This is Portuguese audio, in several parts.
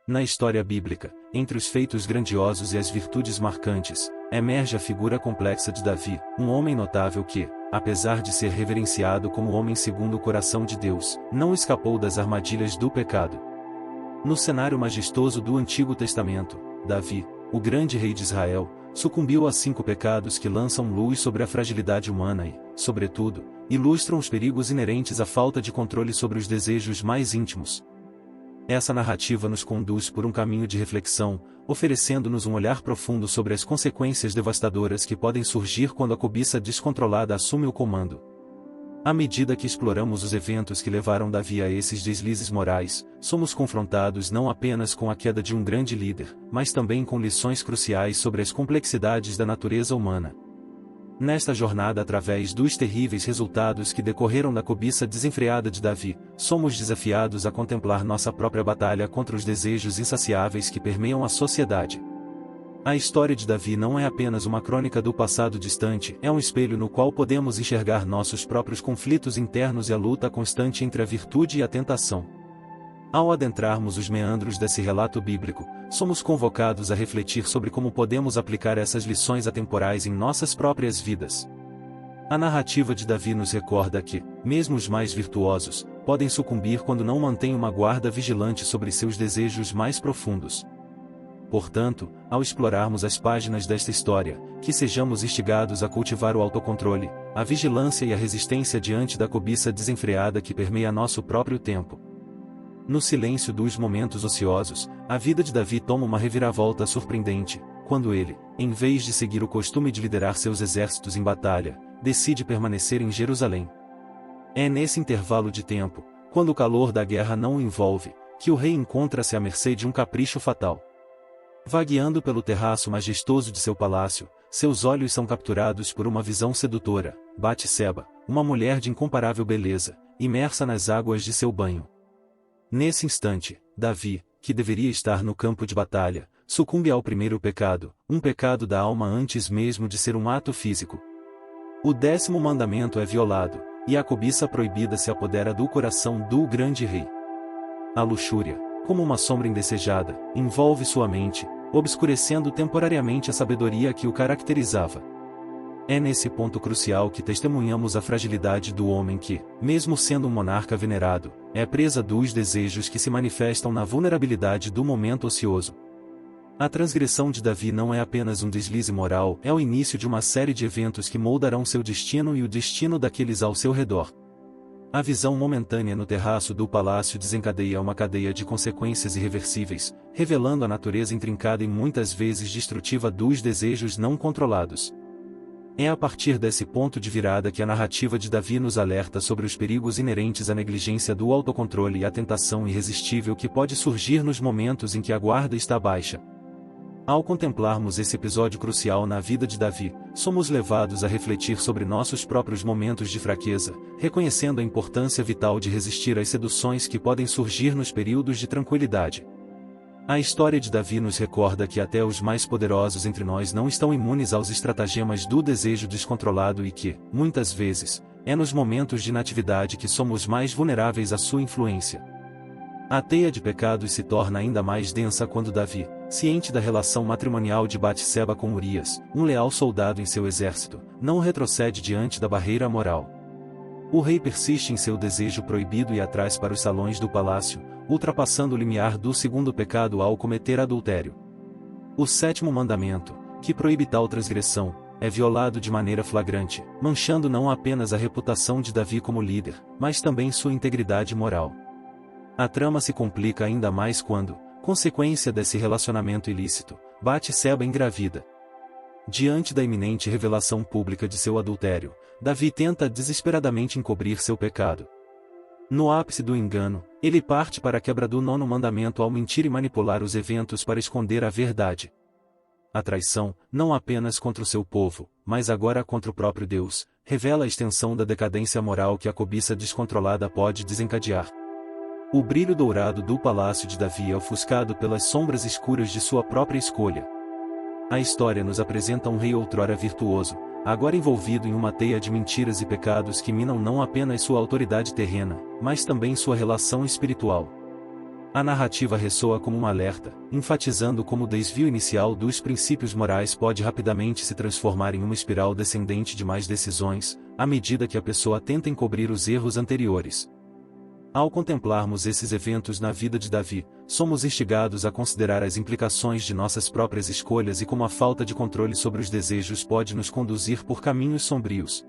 Na história bíblica, entre os feitos grandiosos e as virtudes marcantes, emerge a figura complexa de Davi, um homem notável que, apesar de ser reverenciado como homem segundo o coração de Deus, não escapou das armadilhas do pecado. No cenário majestoso do Antigo Testamento, Davi, o grande rei de Israel, sucumbiu a 5 pecados que lançam luz sobre a fragilidade humana e, sobretudo, ilustram os perigos inerentes à falta de controle sobre os desejos mais íntimos. Essa narrativa nos conduz por um caminho de reflexão, oferecendo-nos um olhar profundo sobre as consequências devastadoras que podem surgir quando a cobiça descontrolada assume o comando. À medida que exploramos os eventos que levaram Davi a esses deslizes morais, somos confrontados não apenas com a queda de um grande líder, mas também com lições cruciais sobre as complexidades da natureza humana. Nesta jornada através dos terríveis resultados que decorreram da cobiça desenfreada de Davi, somos desafiados a contemplar nossa própria batalha contra os desejos insaciáveis que permeiam a sociedade. A história de Davi não é apenas uma crônica do passado distante, é um espelho no qual podemos enxergar nossos próprios conflitos internos e a luta constante entre a virtude e a tentação. Ao adentrarmos os meandros desse relato bíblico, somos convocados a refletir sobre como podemos aplicar essas lições atemporais em nossas próprias vidas. A narrativa de Davi nos recorda que, mesmo os mais virtuosos, podem sucumbir quando não mantêm uma guarda vigilante sobre seus desejos mais profundos. Portanto, ao explorarmos as páginas desta história, que sejamos instigados a cultivar o autocontrole, a vigilância e a resistência diante da cobiça desenfreada que permeia nosso próprio tempo. No silêncio dos momentos ociosos, a vida de Davi toma uma reviravolta surpreendente, quando ele, em vez de seguir o costume de liderar seus exércitos em batalha, decide permanecer em Jerusalém. É nesse intervalo de tempo, quando o calor da guerra não o envolve, que o rei encontra-se à mercê de um capricho fatal. Vagueando pelo terraço majestoso de seu palácio, seus olhos são capturados por uma visão sedutora, Batseba, uma mulher de incomparável beleza, imersa nas águas de seu banho. Nesse instante, Davi, que deveria estar no campo de batalha, sucumbe ao primeiro pecado, um pecado da alma antes mesmo de ser um ato físico. O 10º mandamento é violado, e a cobiça proibida se apodera do coração do grande rei. A luxúria, como uma sombra indesejada, envolve sua mente, obscurecendo temporariamente a sabedoria que o caracterizava. É nesse ponto crucial que testemunhamos a fragilidade do homem que, mesmo sendo um monarca venerado, é presa dos desejos que se manifestam na vulnerabilidade do momento ocioso. A transgressão de Davi não é apenas um deslize moral, é o início de uma série de eventos que moldarão seu destino e o destino daqueles ao seu redor. A visão momentânea no terraço do palácio desencadeia uma cadeia de consequências irreversíveis, revelando a natureza intrincada e muitas vezes destrutiva dos desejos não controlados. É a partir desse ponto de virada que a narrativa de Davi nos alerta sobre os perigos inerentes à negligência do autocontrole e à tentação irresistível que pode surgir nos momentos em que a guarda está baixa. Ao contemplarmos esse episódio crucial na vida de Davi, somos levados a refletir sobre nossos próprios momentos de fraqueza, reconhecendo a importância vital de resistir às seduções que podem surgir nos períodos de tranquilidade. A história de Davi nos recorda que até os mais poderosos entre nós não estão imunes aos estratagemas do desejo descontrolado e que, muitas vezes, é nos momentos de inatividade que somos mais vulneráveis à sua influência. A teia de pecados se torna ainda mais densa quando Davi, ciente da relação matrimonial de Batseba com Urias, um leal soldado em seu exército, não retrocede diante da barreira moral. O rei persiste em seu desejo proibido e atrai para os salões do palácio, ultrapassando o limiar do 2º pecado ao cometer adultério. O 7º mandamento, que proíbe tal transgressão, é violado de maneira flagrante, manchando não apenas a reputação de Davi como líder, mas também sua integridade moral. A trama se complica ainda mais quando, consequência desse relacionamento ilícito, Batseba engravida. Diante da iminente revelação pública de seu adultério, Davi tenta desesperadamente encobrir seu pecado. No ápice do engano, ele parte para a quebra do 9º mandamento ao mentir e manipular os eventos para esconder a verdade. A traição, não apenas contra o seu povo, mas agora contra o próprio Deus, revela a extensão da decadência moral que a cobiça descontrolada pode desencadear. O brilho dourado do palácio de Davi é ofuscado pelas sombras escuras de sua própria escolha. A história nos apresenta um rei outrora virtuoso, agora envolvido em uma teia de mentiras e pecados que minam não apenas sua autoridade terrena, mas também sua relação espiritual. A narrativa ressoa como um alerta, enfatizando como o desvio inicial dos princípios morais pode rapidamente se transformar em uma espiral descendente de más decisões, à medida que a pessoa tenta encobrir os erros anteriores. Ao contemplarmos esses eventos na vida de Davi, somos instigados a considerar as implicações de nossas próprias escolhas e como a falta de controle sobre os desejos pode nos conduzir por caminhos sombrios.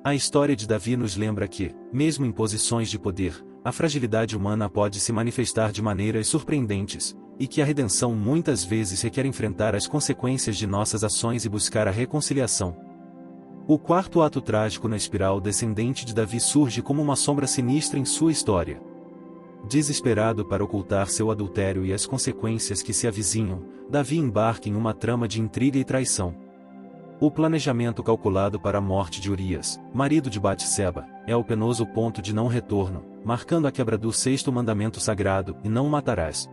A história de Davi nos lembra que, mesmo em posições de poder, a fragilidade humana pode se manifestar de maneiras surpreendentes, e que a redenção muitas vezes requer enfrentar as consequências de nossas ações e buscar a reconciliação. O quarto ato trágico na espiral descendente de Davi surge como uma sombra sinistra em sua história. Desesperado para ocultar seu adultério e as consequências que se avizinham, Davi embarca em uma trama de intriga e traição. O planejamento calculado para a morte de Urias, marido de Batseba, é o penoso ponto de não retorno, marcando a quebra do sexto mandamento sagrado, e não o matarás.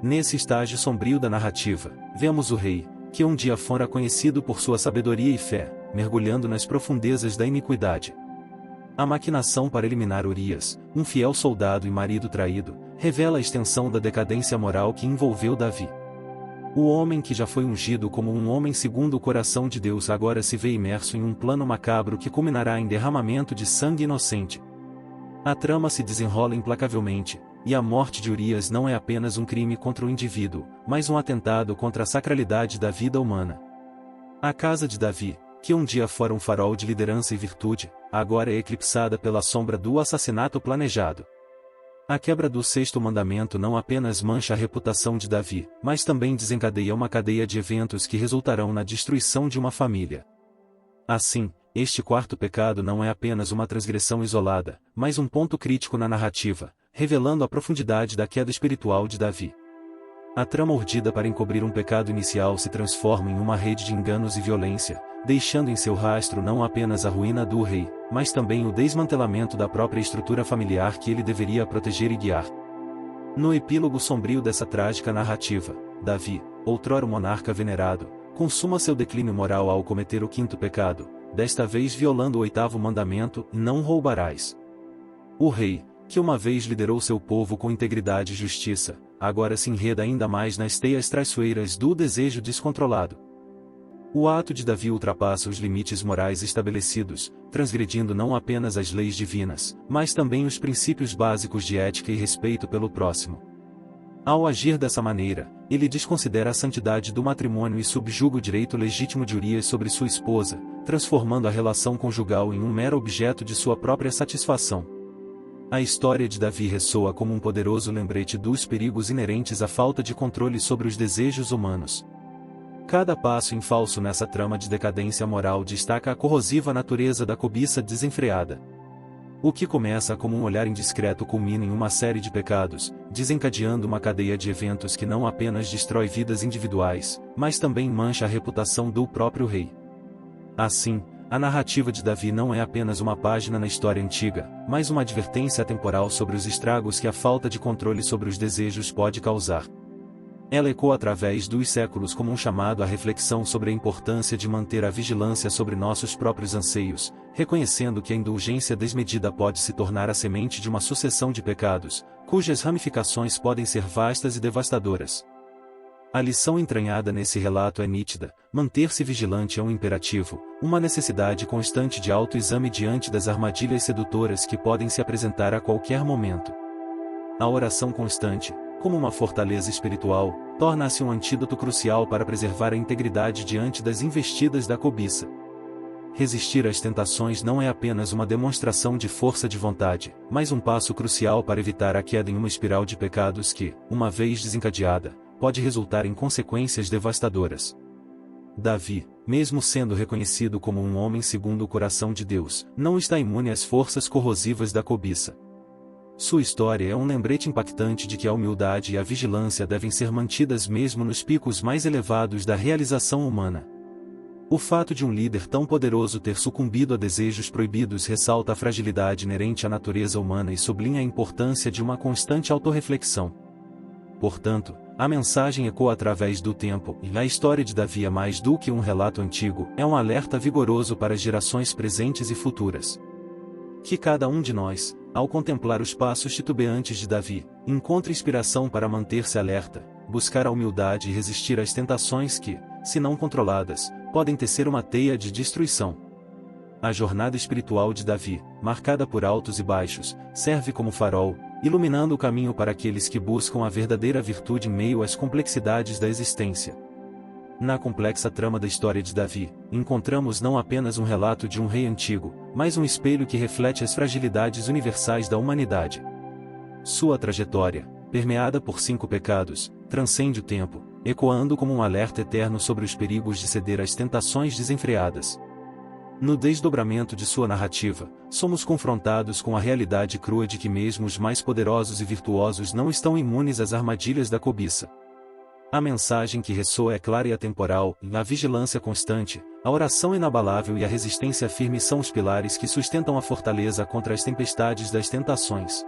Nesse estágio sombrio da narrativa, vemos o rei, que um dia fora conhecido por sua sabedoria e fé, mergulhando nas profundezas da iniquidade. A maquinação para eliminar Urias, um fiel soldado e marido traído, revela a extensão da decadência moral que envolveu Davi. O homem que já foi ungido como um homem segundo o coração de Deus agora se vê imerso em um plano macabro que culminará em derramamento de sangue inocente. A trama se desenrola implacavelmente, e a morte de Urias não é apenas um crime contra o indivíduo, mas um atentado contra a sacralidade da vida humana. A casa de Davi, que um dia fora um farol de liderança e virtude, agora é eclipsada pela sombra do assassinato planejado. A quebra do sexto mandamento não apenas mancha a reputação de Davi, mas também desencadeia uma cadeia de eventos que resultarão na destruição de uma família. Assim, este quarto pecado não é apenas uma transgressão isolada, mas um ponto crítico na narrativa, revelando a profundidade da queda espiritual de Davi. A trama urdida para encobrir um pecado inicial se transforma em uma rede de enganos e violência, deixando em seu rastro não apenas a ruína do rei, mas também o desmantelamento da própria estrutura familiar que ele deveria proteger e guiar. No epílogo sombrio dessa trágica narrativa, Davi, outrora monarca venerado, consuma seu declínio moral ao cometer o quinto pecado, desta vez violando o oitavo mandamento, não roubarás. O rei, que uma vez liderou seu povo com integridade e justiça, agora se enreda ainda mais nas teias traiçoeiras do desejo descontrolado. O ato de Davi ultrapassa os limites morais estabelecidos, transgredindo não apenas as leis divinas, mas também os princípios básicos de ética e respeito pelo próximo. Ao agir dessa maneira, ele desconsidera a santidade do matrimônio e subjuga o direito legítimo de Urias sobre sua esposa, transformando a relação conjugal em um mero objeto de sua própria satisfação. A história de Davi ressoa como um poderoso lembrete dos perigos inerentes à falta de controle sobre os desejos humanos. Cada passo em falso nessa trama de decadência moral destaca a corrosiva natureza da cobiça desenfreada. O que começa como um olhar indiscreto culmina em uma série de pecados, desencadeando uma cadeia de eventos que não apenas destrói vidas individuais, mas também mancha a reputação do próprio rei. Assim, a narrativa de Davi não é apenas uma página na história antiga, mas uma advertência atemporal sobre os estragos que a falta de controle sobre os desejos pode causar. Ela ecoa através dos séculos como um chamado à reflexão sobre a importância de manter a vigilância sobre nossos próprios anseios, reconhecendo que a indulgência desmedida pode se tornar a semente de uma sucessão de pecados, cujas ramificações podem ser vastas e devastadoras. A lição entranhada nesse relato é nítida: manter-se vigilante é um imperativo, uma necessidade constante de autoexame diante das armadilhas sedutoras que podem se apresentar a qualquer momento. A oração constante, como uma fortaleza espiritual, torna-se um antídoto crucial para preservar a integridade diante das investidas da cobiça. Resistir às tentações não é apenas uma demonstração de força de vontade, mas um passo crucial para evitar a queda em uma espiral de pecados que, uma vez desencadeada, pode resultar em consequências devastadoras. Davi, mesmo sendo reconhecido como um homem segundo o coração de Deus, não está imune às forças corrosivas da cobiça. Sua história é um lembrete impactante de que a humildade e a vigilância devem ser mantidas mesmo nos picos mais elevados da realização humana. O fato de um líder tão poderoso ter sucumbido a desejos proibidos ressalta a fragilidade inerente à natureza humana e sublinha a importância de uma constante autorreflexão. Portanto, a mensagem ecoa através do tempo, e a história de Davi é mais do que um relato antigo, é um alerta vigoroso para as gerações presentes e futuras. Que cada um de nós, ao contemplar os passos titubeantes de Davi, Encontre inspiração para manter-se alerta, buscar a humildade e resistir às tentações que, se não controladas, podem tecer uma teia de destruição. A jornada espiritual de Davi, marcada por altos e baixos, serve como farol, iluminando o caminho para aqueles que buscam a verdadeira virtude em meio às complexidades da existência. Na complexa trama da história de Davi, encontramos não apenas um relato de um rei antigo, mas um espelho que reflete as fragilidades universais da humanidade. Sua trajetória, permeada por 5 pecados, transcende o tempo, ecoando como um alerta eterno sobre os perigos de ceder às tentações desenfreadas. No desdobramento de sua narrativa, somos confrontados com a realidade crua de que mesmo os mais poderosos e virtuosos não estão imunes às armadilhas da cobiça. A mensagem que ressoa é clara e atemporal, a vigilância constante, a oração inabalável e a resistência firme são os pilares que sustentam a fortaleza contra as tempestades das tentações.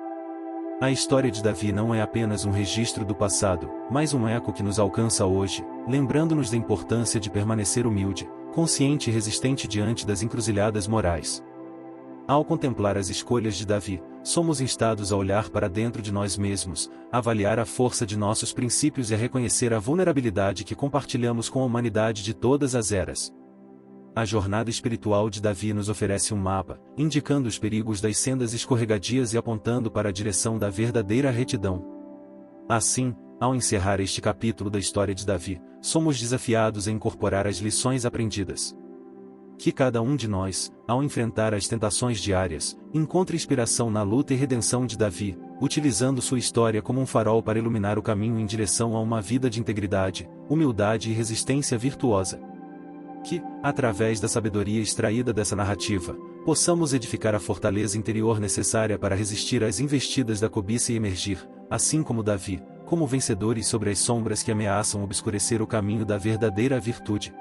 A história de Davi não é apenas um registro do passado, mas um eco que nos alcança hoje, lembrando-nos da importância de permanecer humilde, consciente e resistente diante das encruzilhadas morais. Ao contemplar as escolhas de Davi, somos instados a olhar para dentro de nós mesmos, avaliar a força de nossos princípios e a reconhecer a vulnerabilidade que compartilhamos com a humanidade de todas as eras. A jornada espiritual de Davi nos oferece um mapa, indicando os perigos das sendas escorregadias e apontando para a direção da verdadeira retidão. Assim, ao encerrar este capítulo da história de Davi, somos desafiados a incorporar as lições aprendidas. Que cada um de nós, ao enfrentar as tentações diárias, encontre inspiração na luta e redenção de Davi, utilizando sua história como um farol para iluminar o caminho em direção a uma vida de integridade, humildade e resistência virtuosa. Que, através da sabedoria extraída dessa narrativa, possamos edificar a fortaleza interior necessária para resistir às investidas da cobiça e emergir, assim como Davi, como vencedores sobre as sombras que ameaçam obscurecer o caminho da verdadeira virtude.